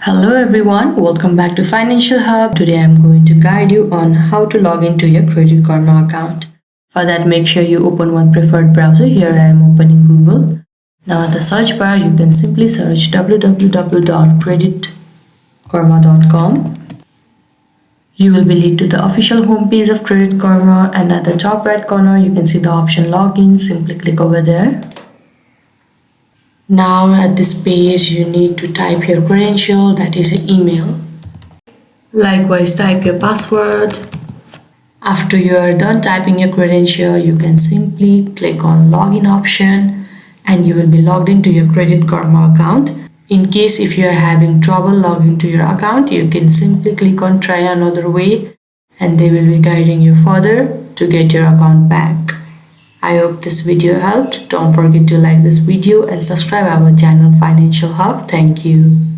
Hello everyone, welcome back to Financial Hub. Today I'm going to guide you on how to log into your Credit Karma account. For that, make sure you open one preferred browser. Here I am opening Google. Now at the search bar, you can simply search www.creditkarma.com. You will be led to the official homepage of Credit Karma, and at the top right corner, you can see the option Login. Simply click over there. Now at this page, you need to type your credential, that is your email. Likewise, type your password. After you are done typing your credential, you can simply click on login option and you will be logged into your Credit Karma account. In case if you are having trouble logging to your account, you can simply click on try another way and they will be guiding you further to get your account back. I hope this video helped. Don't forget to like this video and subscribe our channel Financial Hub. Thank you.